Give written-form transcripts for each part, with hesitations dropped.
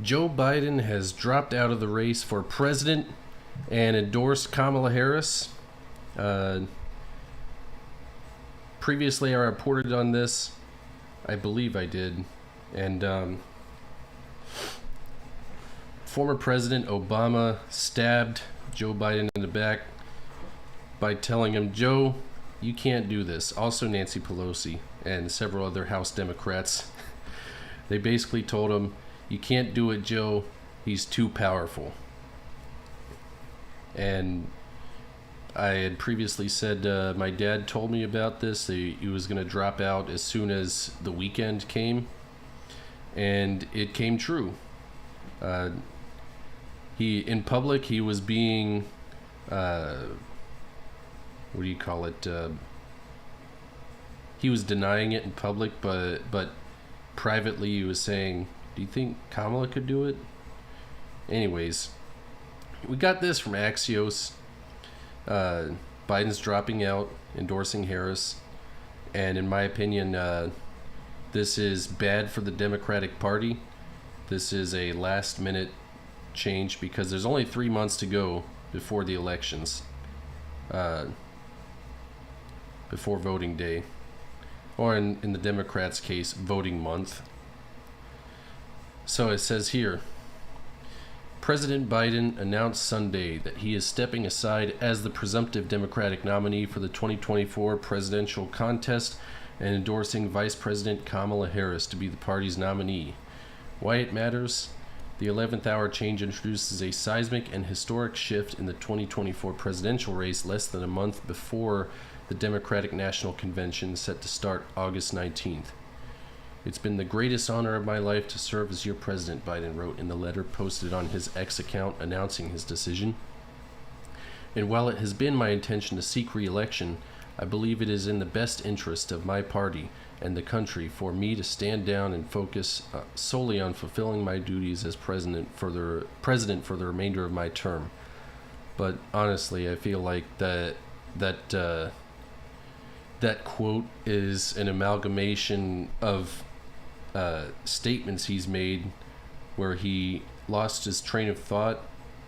Joe Biden has dropped out of the race for president and endorsed Kamala Harris. Previously, I reported on this. I believe I did. And former President Obama stabbed Joe Biden in the back by telling him, "Joe, you can't do this." Also, Nancy Pelosi and several other House Democrats. They basically told him, "You can't do it, Joe. He's too powerful." And I had previously said my dad told me about this. He was going to drop out as soon as the weekend came. And it came true. In public, he was being, what do you call it? He was denying it in public, but privately he was saying, "Do you think Kamala could do it?" Anyways, we got this from Axios. Biden's dropping out, endorsing Harris, and in my opinion, this is bad for the Democratic Party. This is a last-minute change because there's only 3 months to go before the elections, before voting day, or in the Democrats' case, voting month. So it says here, President Biden announced Sunday that he is stepping aside as the presumptive Democratic nominee for the 2024 presidential contest and endorsing Vice President Kamala Harris to be the party's nominee. Why it matters? The 11th hour change introduces a seismic and historic shift in the 2024 presidential race less than a month before the Democratic National Convention set to start August 19th. "It's been the greatest honor of my life to serve as your president," Biden wrote in the letter posted on his X account announcing his decision. "And while it has been my intention to seek re-election, I believe it is in the best interest of my party and the country for me to stand down and focus solely on fulfilling my duties as president for the remainder of my term." But honestly, I feel like that quote is an amalgamation of statements he's made where he lost his train of thought.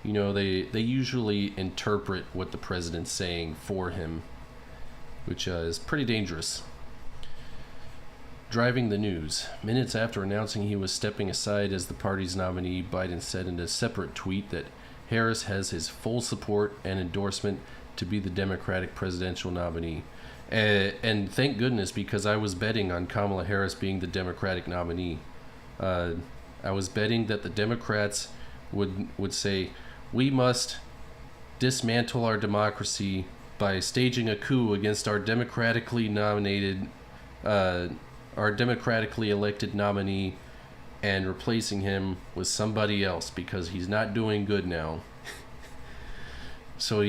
You know, they usually interpret what the president's saying for him, which is pretty dangerous. Driving the news. Minutes after announcing he was stepping aside as the party's nominee, Biden said in a separate tweet that Harris has his full support and endorsement to be the Democratic presidential nominee. And thank goodness, because I was betting on Kamala Harris being the Democratic nominee. I was betting that the Democrats would say, "We must dismantle our democracy by staging a coup against our democratically elected nominee and replacing him with somebody else because he's not doing good now." So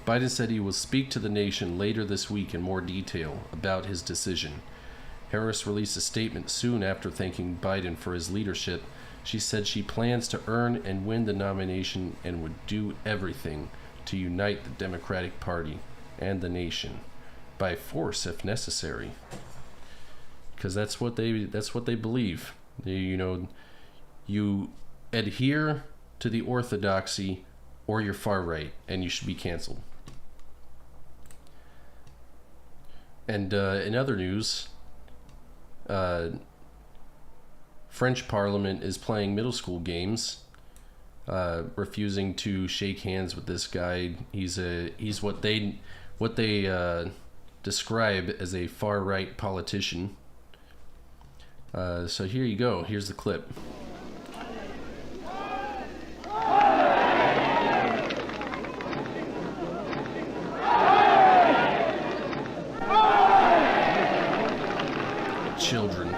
Biden said he will speak to the nation later this week in more detail about his decision. Harris released a statement soon after thanking Biden for his leadership. She said she plans to earn and win the nomination and would do everything to unite the Democratic Party and the nation by force if necessary. Because that's what they believe. You adhere to the orthodoxy or you're far right and you should be canceled. And in other news, French Parliament is playing middle school games, refusing to shake hands with this guy. He's what they describe as a far right politician. So here you go. Here's the clip. Children.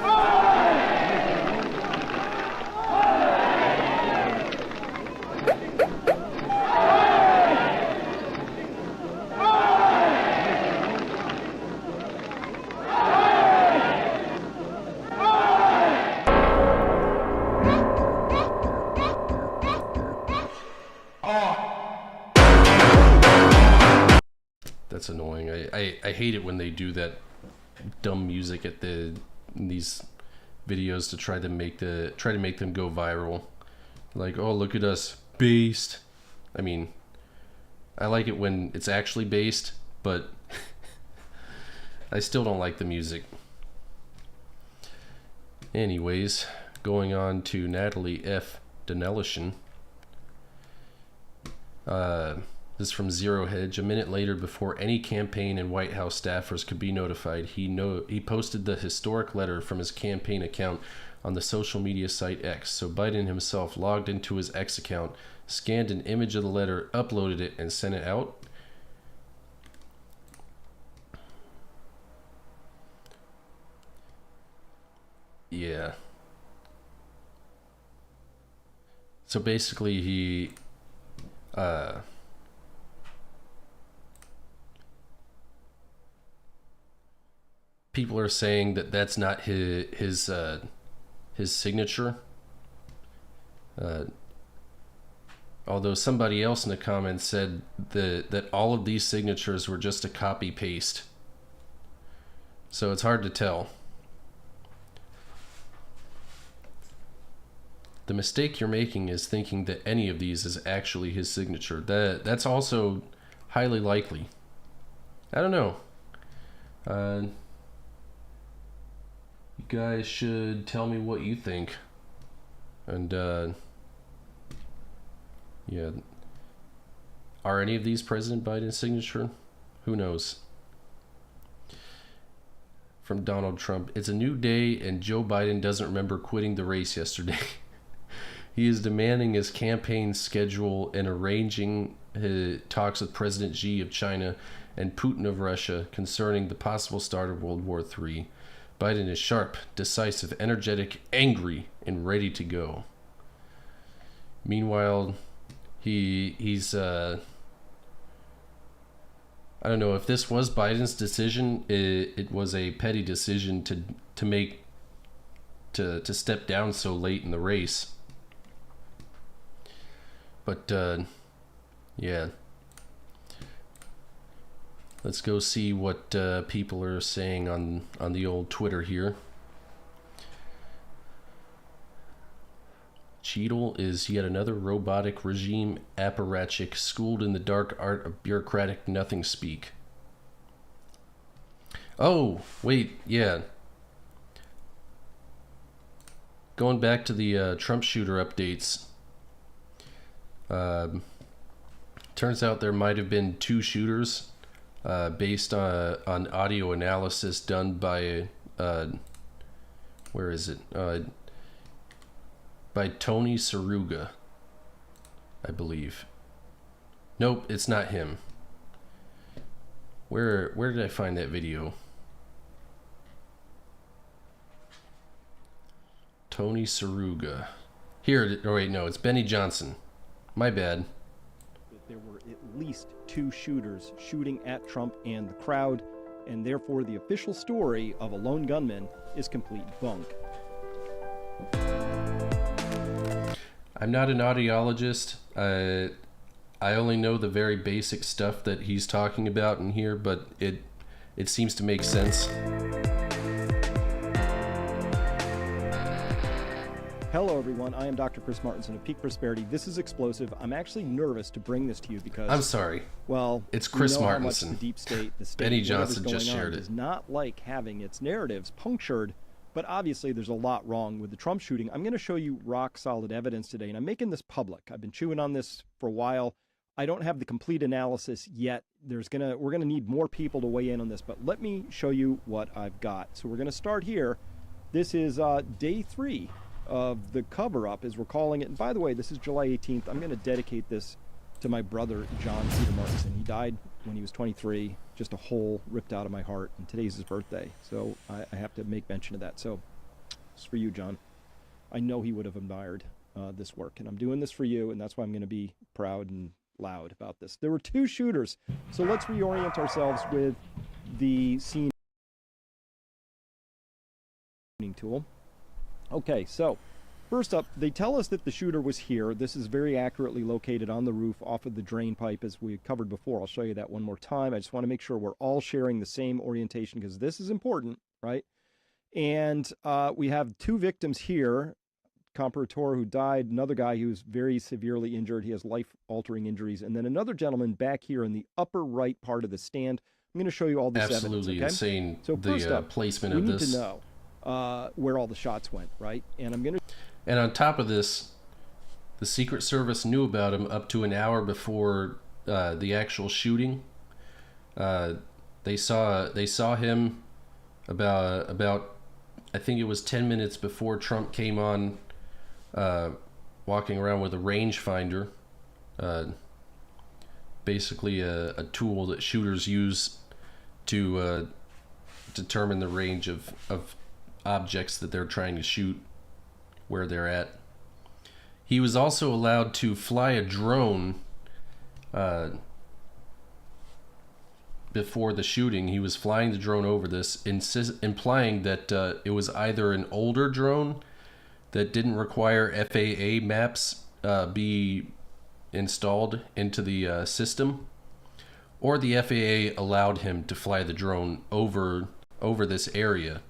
That's annoying. I hate it when they do that dumb music at these videos to try to make them go viral. Like, oh, look at us, based. I mean, I like it when it's actually based, but I still don't like the music. Anyways, going on to Natalie F. Denelison. This is from Zero Hedge. A minute later, before any campaign and White House staffers could be notified, he posted the historic letter from his campaign account on the social media site X. So Biden himself logged into his X account, scanned an image of the letter, uploaded it, and sent it out. Yeah. So basically he people are saying that that's not his signature. Although somebody else in the comments said that all of these signatures were just a copy paste. So it's hard to tell. The mistake you're making is thinking that any of these is actually his signature. That's also highly likely. I don't know. You guys should tell me what you think. And yeah. Are any of these President Biden's signature? Who knows? From Donald Trump. It's a new day and Joe Biden doesn't remember quitting the race yesterday. He is demanding his campaign schedule and arranging his talks with President Xi of China and Putin of Russia concerning the possible start of World War III. Biden is sharp, decisive, energetic, angry, and ready to go. Meanwhile, he's I don't know if this was Biden's decision. It was a petty decision to make to step down so late in the race. But yeah, let's go see what people are saying on the old Twitter here. Cheadle is yet another robotic regime apparatchik schooled in the dark art of bureaucratic nothing speak. Oh, wait, yeah. Going back to the Trump shooter updates. Turns out there might have been two shooters based on audio analysis done by where is it? By Tony Saruga, I believe. Nope, it's not him. Where did I find that video? Tony Saruga. Here, oh wait, no, it's Benny Johnson. My bad. There were at least two shooters shooting at Trump and the crowd, and therefore the official story of a lone gunman is complete bunk. I'm not an audiologist. I only know the very basic stuff that he's talking about in here, but it seems to make sense. Hello, everyone. I am Dr. Chris Martinson of Peak Prosperity. This is explosive. I'm actually nervous to bring this to you because... I'm sorry. Well, it's Chris Martinson. How much the deep state, the state, Benny Johnson just shared it. Does not like having its narratives punctured, but obviously there's a lot wrong with the Trump shooting. I'm going to show you rock solid evidence today, and I'm making this public. I've been chewing on this for a while. I don't have the complete analysis yet. We're going to need more people to weigh in on this, but let me show you what I've got. So we're going to start here. This is day 3 of the cover-up, as we're calling it. And by the way, this is July 18th. I'm going to dedicate this to my brother, John Peter Martinson. He died when he was 23, just a hole ripped out of my heart, and today's his birthday. So I have to make mention of that. So it's for you, John. I know he would have admired this work, and I'm doing this for you, and that's why I'm going to be proud and loud about this. There were two shooters, so let's reorient ourselves with the scene tool. Okay, so first up, they tell us that the shooter was here. This is very accurately located on the roof off of the drain pipe as we covered before. I'll show you that one more time. I just want to make sure we're all sharing the same orientation because this is important, right? And we have two victims here, comparator who died, another guy who's very severely injured. He has life-altering injuries. And then another gentleman back here in the upper right part of the stand. I'm going to show you all this Absolutely evidence, okay? insane. So first up, placement we of need this. to know where all the shots went, right? And I'm going to... And on top of this, the Secret Service knew about him up to an hour before the actual shooting. They saw him about I think it was 10 minutes before Trump came on, walking around with a rangefinder, basically a tool that shooters use to determine the range of objects that they're trying to shoot, where they're at. He was also allowed to fly a drone before the shooting. He was flying the drone over this, implying that it was either an older drone that didn't require FAA maps be installed into the system, or the FAA allowed him to fly the drone over this area.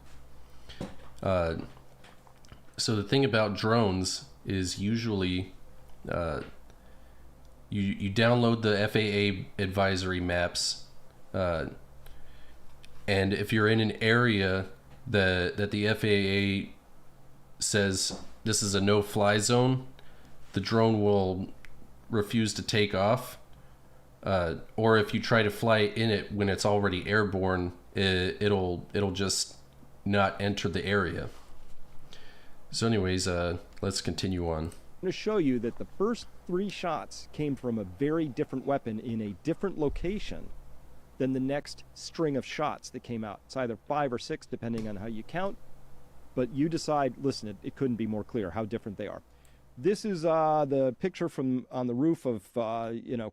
So the thing about drones is usually you download the FAA advisory maps, and if you're in an area that the FAA says this is a no-fly zone, the drone will refuse to take off. Or if you try to fly in it when it's already airborne, it'll just not enter the area. So anyways, let's continue on. I'm going to show you that the first 3 shots came from a very different weapon in a different location than the next string of shots that came out. It's either 5 or 6, depending on how you count. But you decide, listen, it couldn't be more clear how different they are. This is the picture from on the roof of,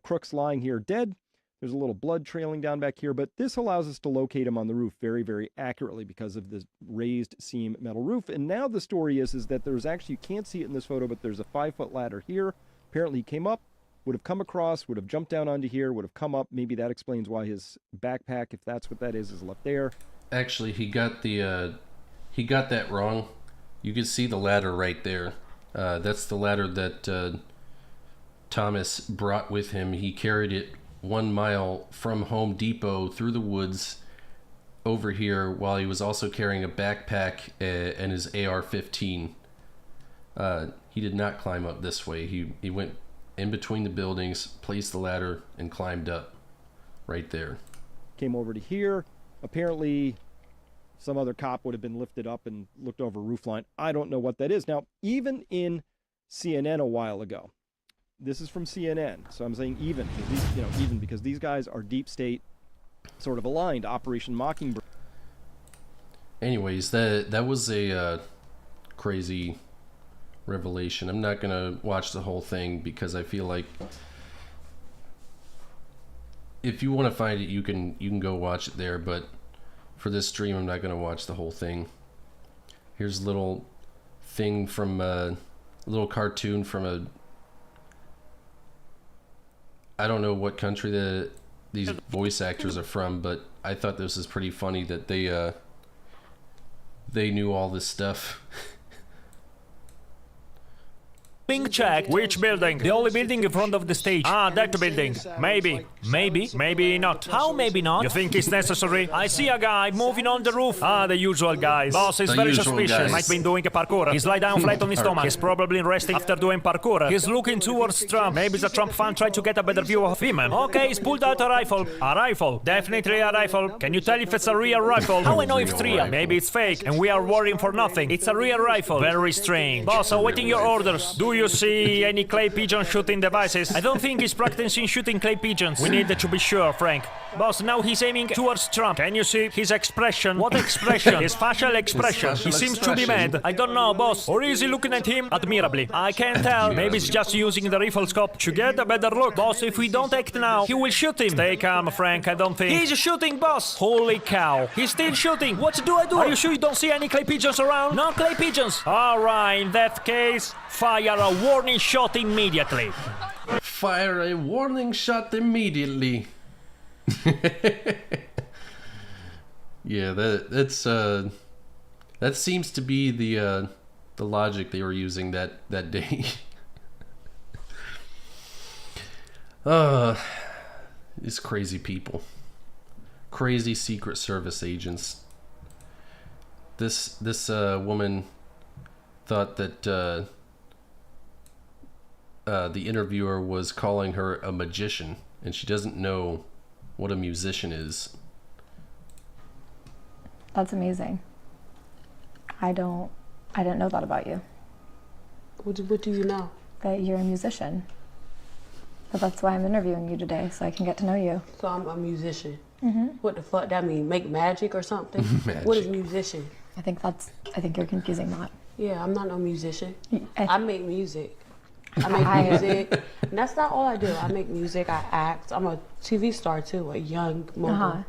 Crooks lying here dead. There's a little blood trailing down back here, but this allows us to locate him on the roof very, very accurately because of this raised seam metal roof. And now the story is that there's actually, you can't see it in this photo, but there's a 5-foot ladder here. Apparently he came up, would have come across, would have jumped down onto here, would have come up. Maybe that explains why his backpack, if that's what that is left there. Actually, he got that wrong. You can see the ladder right there. That's the ladder that Thomas brought with him. He carried it 1 mile from Home Depot through the woods over here, while he was also carrying a backpack and his AR-15. He did not climb up this way. He went in between the buildings, placed the ladder, and climbed up right there. Came over to here. Apparently some other cop would have been lifted up and looked over a roof line. I don't know what that is. Now, even in CNN a while ago, this is from CNN, so I'm saying even because these guys are deep state, sort of aligned. Operation Mockingbird. Anyways, that was a crazy revelation. I'm not gonna watch the whole thing because I feel like if you want to find it, you can go watch it there. But for this stream, I'm not gonna watch the whole thing. Here's a little thing from a little cartoon from a, I don't know what country these voice actors are from, but I thought this was pretty funny that they knew all this stuff. Check. Which building? The only building in front of the stage. Ah, that building. Maybe. Maybe not. How maybe not? You think it's necessary? I see a guy moving on the roof. Ah, the usual guys. Boss is The very usual suspicious. guys. Might be doing a parkour. He's lie down flat on his stomach. He's probably resting after doing parkour. He's looking towards Trump. Maybe the Trump fan tried to get a better view of him. Okay, he's pulled out a rifle. A rifle. Definitely a rifle. Can you tell if it's a real rifle? How I know if it's real? Maybe it's fake, and we are worrying for nothing. It's a real rifle. Very strange. Boss, awaiting your orders. Do you see any clay pigeon shooting devices? I don't think he's practicing shooting clay pigeons. We need to be sure, Frank. Boss, now he's aiming towards Trump. Can you see his expression? What expression? His facial expression. He seems to be mad. I don't know, boss. Or is he looking at him admirably? I can't tell. Maybe he's just using the rifle scope to get a better look. Boss, if we don't act now, he will shoot him. Stay calm, Frank. I don't think. He's shooting, boss. Holy cow. He's still shooting. What do I do? Are you sure you don't see any clay pigeons around? No clay pigeons. All right, in that case, fire a warning shot immediately. Fire a warning shot immediately. Yeah, that seems to be the the logic they were using that day. These crazy people. Crazy Secret Service agents. This woman thought that the interviewer was calling her a magician, and she doesn't know what a musician is. That's amazing. I didn't know that about you. What do you know? That you're a musician. But that's why I'm interviewing you today, so I can get to know you. So I'm a musician. Mm-hmm. What the fuck that mean? Make magic or something? Magic. What is musician? I think you're confusing that. Yeah, I'm not no musician. I I make music. I make music. And that's not all I do. I make music, I act. I'm a TV star too, a young mogul.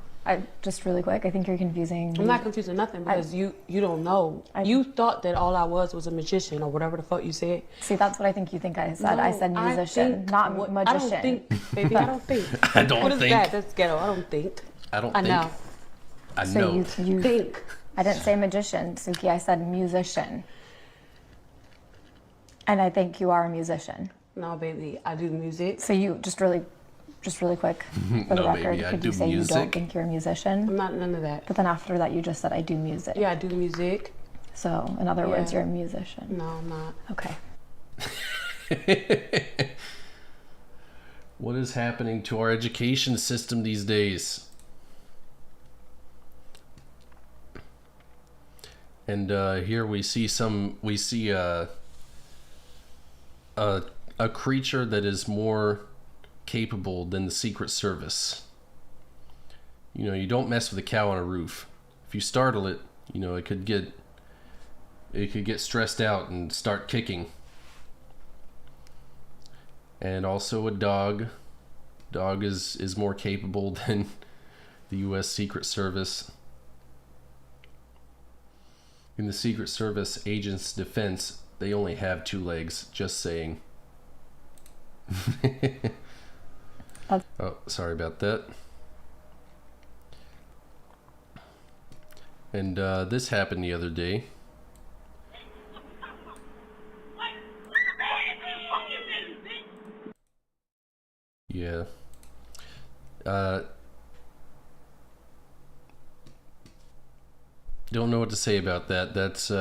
Just really quick, I think you're confusing. I'm not confusing nothing because you don't know. You thought that all I was a magician or whatever the fuck you said. See, that's what I think you think I said. No, I said musician, not magician. I don't think, baby, I don't think. I don't What is think. that? That's ghetto. I don't think. I don't I think. know. I So know. you Think. I didn't say magician, Suki. I said musician. And I think you are a musician. No, baby, I do music. So you just really quick for the No, record, baby, I could do you say you music. don't think you're a musician? I'm not none of that. But then after that, you just said I do music. Yeah, I do music. So in other words, Yeah. you're a musician. No, I'm not. Okay. What is happening to our education system these days? And here we see a creature that is more capable than the Secret Service. You know, you don't mess with a cow on a roof. If you startle it, you know, it could get stressed out and start kicking. And also a dog. Dog is more capable than the U.S. Secret Service. In the Secret Service agent's defense, they only have 2 legs. Just saying. Oh, sorry about that. And this happened the other day. Yeah. Don't know what to say about that. That's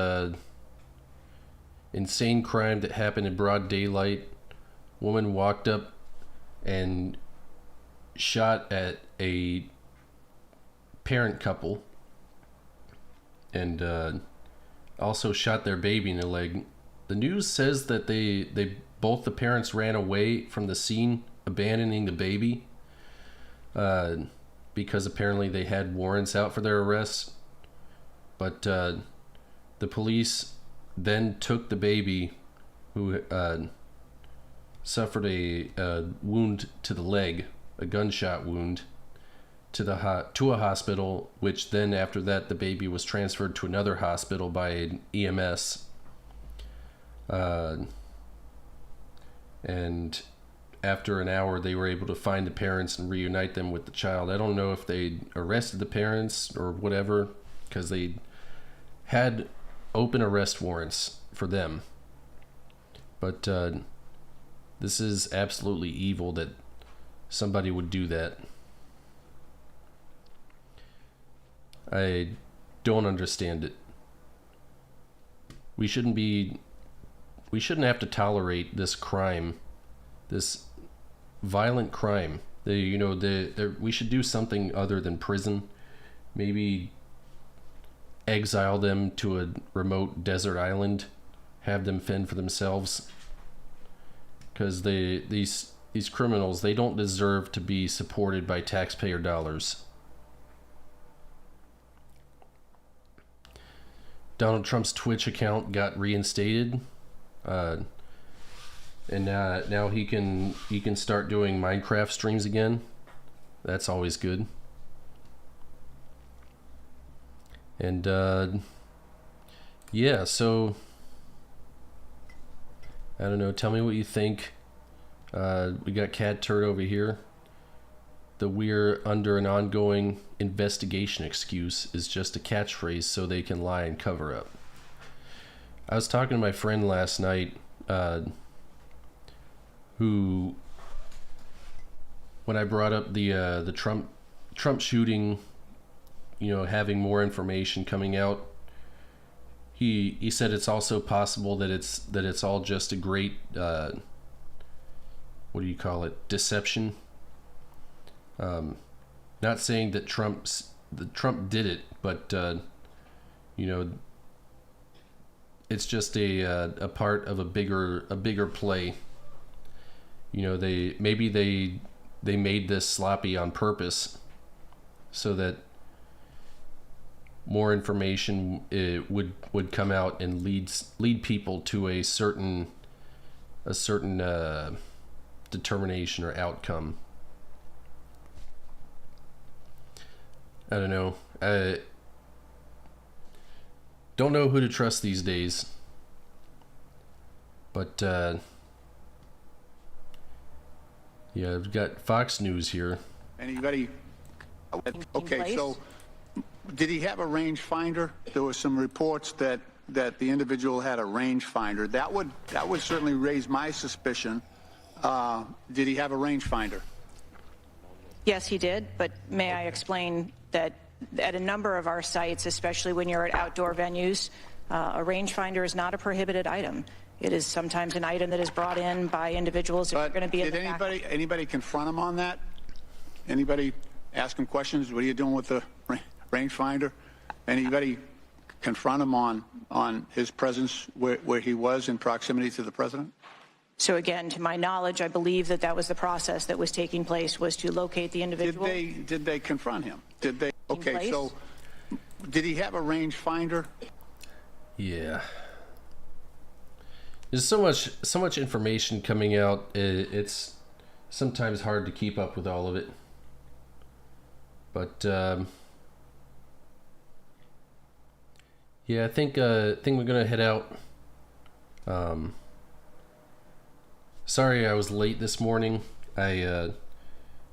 insane crime that happened in broad daylight. Woman walked up and shot at a parent couple and also shot their baby in the leg. The news says that they both the parents ran away from the scene, abandoning the baby because apparently they had warrants out for their arrests. But the police then took the baby, who suffered a wound to the leg, a gunshot wound, to a hospital, which then after that the baby was transferred to another hospital by an EMS. And after an hour they were able to find the parents and reunite them with the child. I don't know if they arrested the parents or whatever, because they had open arrest warrants for them. But this is absolutely evil that somebody would do that. I don't understand it. We shouldn't have to tolerate this crime, this violent crime. We should do something other than prison. Maybe exile them to a remote desert island, have them fend for themselves. Because these criminals, they don't deserve to be supported by taxpayer dollars. Donald Trump's Twitch account got reinstated, and now he can start doing Minecraft streams again. That's always good. And yeah, so I don't know. Tell me what you think. We got Cat Turd over here. The "we're under an ongoing investigation" excuse is just a catchphrase so they can lie and cover up. I was talking to my friend last night, who, when I brought up the Trump shooting, you know, having more information coming out, he said it's also possible that it's all just a great what do you call it, deception. Not saying that Trump did it, but you know, it's just a part of a bigger play. You know, they made this sloppy on purpose so that more information would come out and lead people to a certain determination or outcome. I don't know. I don't know who to trust these days. But yeah, I've got Fox News here. Anybody? Okay, so did he have a rangefinder? There were some reports that the individual had a rangefinder. That would certainly raise my suspicion. Did he have a rangefinder? Yes, he did, but may I explain that at a number of our sites, especially when you're at outdoor venues, a rangefinder is not a prohibited item. It is sometimes an item that is brought in by individuals if you're going to be in the did anybody confront him on that? Anybody ask him questions? What are you doing with the rangefinder? Anybody confront him on his presence where he was in proximity to the president? So again, to my knowledge, I believe that was the process that was taking place, was to locate the individual. Did they confront him? Did they? Okay, so did he have a rangefinder? Yeah. There's so much information coming out. It's sometimes hard to keep up with all of it. But yeah, I think we're gonna head out. Sorry I was late this morning. I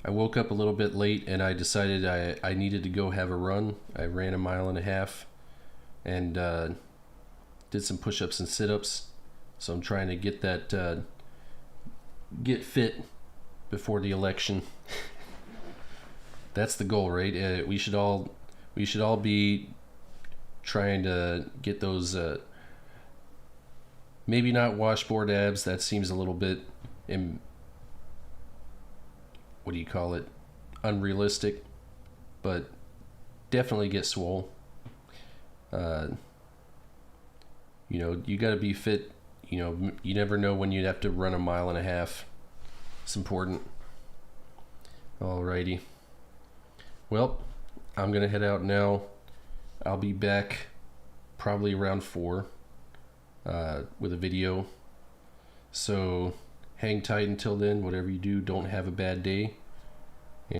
woke up a little bit late and I decided I needed to go have a run. I ran 1.5 miles and did some push-ups and sit-ups. So I'm trying to get that get fit before the election. That's the goal, right? We should all be trying to get those maybe not washboard abs. That seems a little bit what do you call it? Unrealistic, but definitely get swole. You know, you got to be fit. You know, you never know when you'd have to run 1.5 miles. It's important. Alrighty. Well, I'm gonna head out now. I'll be back probably around 4 with a video. So hang tight until then. Whatever you do, don't have a bad day.